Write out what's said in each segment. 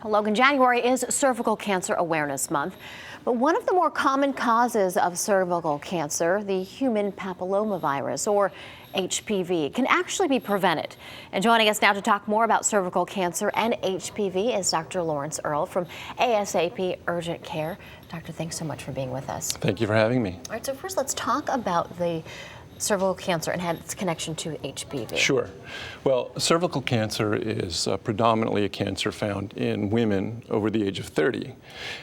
Logan, January is Cervical Cancer Awareness Month, but one of the more common causes of cervical cancer, the human papillomavirus, or HPV, can actually be prevented. And joining us now to talk more about cervical cancer and HPV is Dr. Lawrence Earl from ASAP Urgent Care. Doctor, thanks so much for being with us. Thank you for having me. All right, so first let's talk about the cervical cancer and its connection to HPV. Sure. Well, cervical cancer is predominantly a cancer found in women over the age of 30.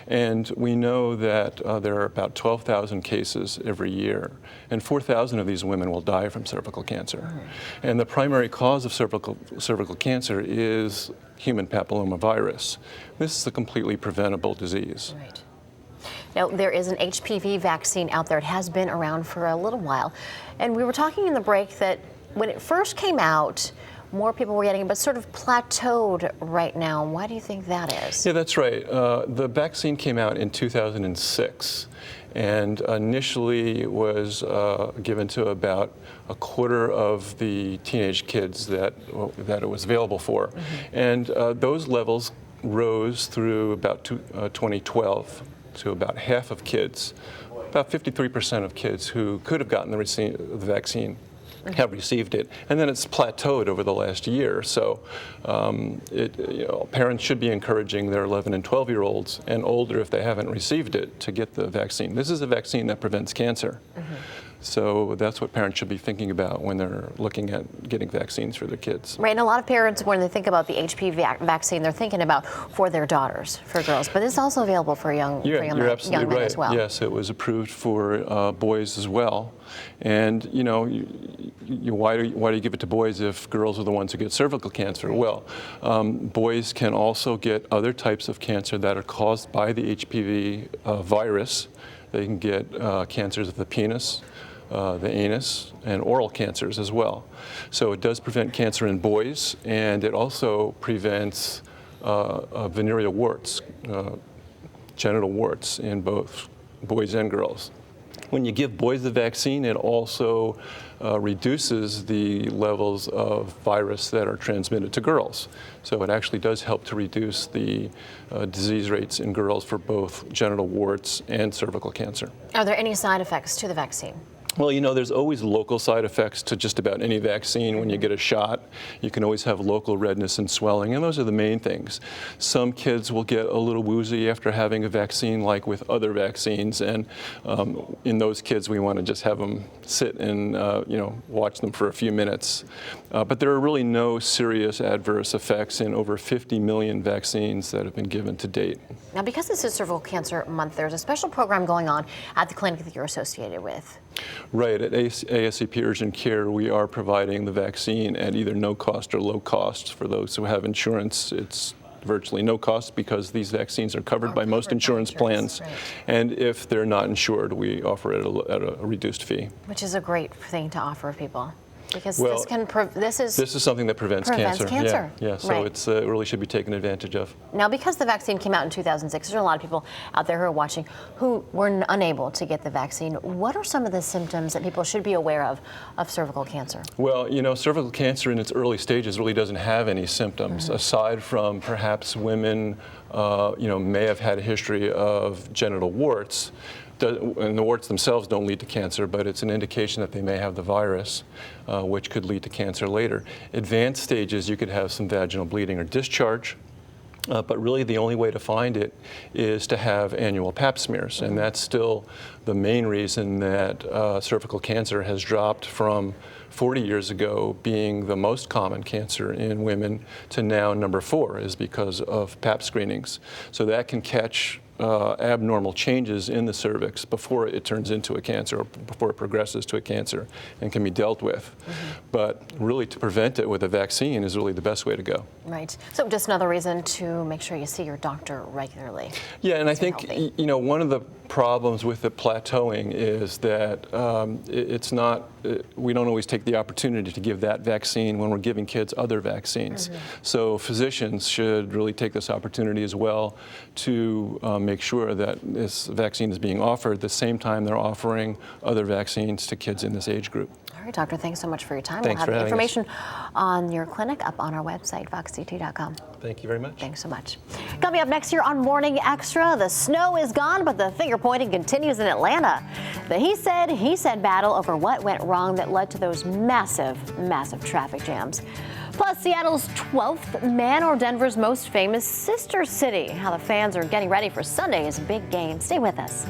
And we know that there are about 12,000 cases every year, and 4,000 of these women will die from cervical cancer. And the primary cause of cervical cancer is human papillomavirus. This is a completely preventable disease. Right. Now, there is an HPV vaccine out there. It has been around for a little while. And we were talking in the break that when it first came out, more people were getting it, but sort of plateaued right now. Why do you think that is? Yeah, that's right. The vaccine came out in 2006 and initially was given to about a quarter of the teenage kids that it was available for. And those levels rose through about 2012 to about half of kids. About 53% of kids who could have gotten the vaccine have received it, and then it's plateaued over the last year. So parents should be encouraging their 11 and 12-year-olds and older, if they haven't received it, to get the vaccine. This is a vaccine that prevents cancer. So that's what parents should be thinking about when they're looking at getting vaccines for their kids. Right, and a lot of parents, when they think about the HPV vaccine, they're thinking about for their daughters, for girls, but it's also available for young You're absolutely men right. as well. Yes, it was approved for boys as well. And why do you give it to boys if girls are the ones who get cervical cancer? Well, boys can also get other types of cancer that are caused by the HPV virus. They can get cancers of the penis, the anus, and oral cancers as well. So it does prevent cancer in boys, and it also prevents venereal warts, genital warts in both boys and girls. When you give boys the vaccine, it also reduces the levels of virus that are transmitted to girls. So it actually does help to reduce the disease rates in girls for both genital warts and cervical cancer. Are there any side effects to the vaccine? Well, there's always local side effects to just about any vaccine. When you get a shot, you can always have local redness and swelling, and those are the main things. Some kids will get a little woozy after having a vaccine, like with other vaccines, and in those kids, we want to just have them sit and watch them for a few minutes. But there are really no serious adverse effects in over 50 million vaccines that have been given to date. Now, because this is Cervical Cancer Month, there's a special program going on at the clinic that you're associated with. Right. At ASAP Urgent Care, we are providing the vaccine at either no cost or low cost. For those who have insurance, it's virtually no cost because these vaccines are covered by most insurance plans. Right. And if they're not insured, we offer it at a reduced fee. Which is a great thing to offer people. Because well, this is something that prevents cancer. Yeah, so right. It really should be taken advantage of. Now, because the vaccine came out in 2006, there are a lot of people out there who are watching who were unable to get the vaccine. What are some of the symptoms that people should be aware of cervical cancer? Well, cervical cancer in its early stages really doesn't have any symptoms, aside from perhaps women may have had a history of genital warts. And the warts themselves don't lead to cancer, but it's an indication that they may have the virus, which could lead to cancer later. Advanced stages, you could have some vaginal bleeding or discharge, but really the only way to find it is to have annual pap smears, and that's still the main reason that cervical cancer has dropped from 40 years ago being the most common cancer in women to now number 4 is because of pap screenings. So that can catch abnormal changes in the cervix before it turns into a cancer or before it progresses to a cancer and can be dealt with. But really to prevent it with a vaccine is really the best way to go. Right. So just another reason to make sure you see your doctor regularly. Yeah, and I think one of the problems with the plateauing is that we don't always take take the opportunity to give that vaccine when we're giving kids other vaccines. So physicians should really take this opportunity as well to make sure that this vaccine is being offered at the same time they're offering other vaccines to kids in this age group. All right, doctor, thanks so much for your time. Thanks we'll for have having information on your clinic up on our website, foxct.com. Thank you very much. Thanks so much. Coming up next year on Morning Extra, the snow is gone, but the finger pointing continues in Atlanta. The he said battle over what went wrong that led to those massive traffic jams. Plus, Seattle's 12th man or Denver's most famous sister city. How the fans are getting ready for Sunday's big game. Stay with us.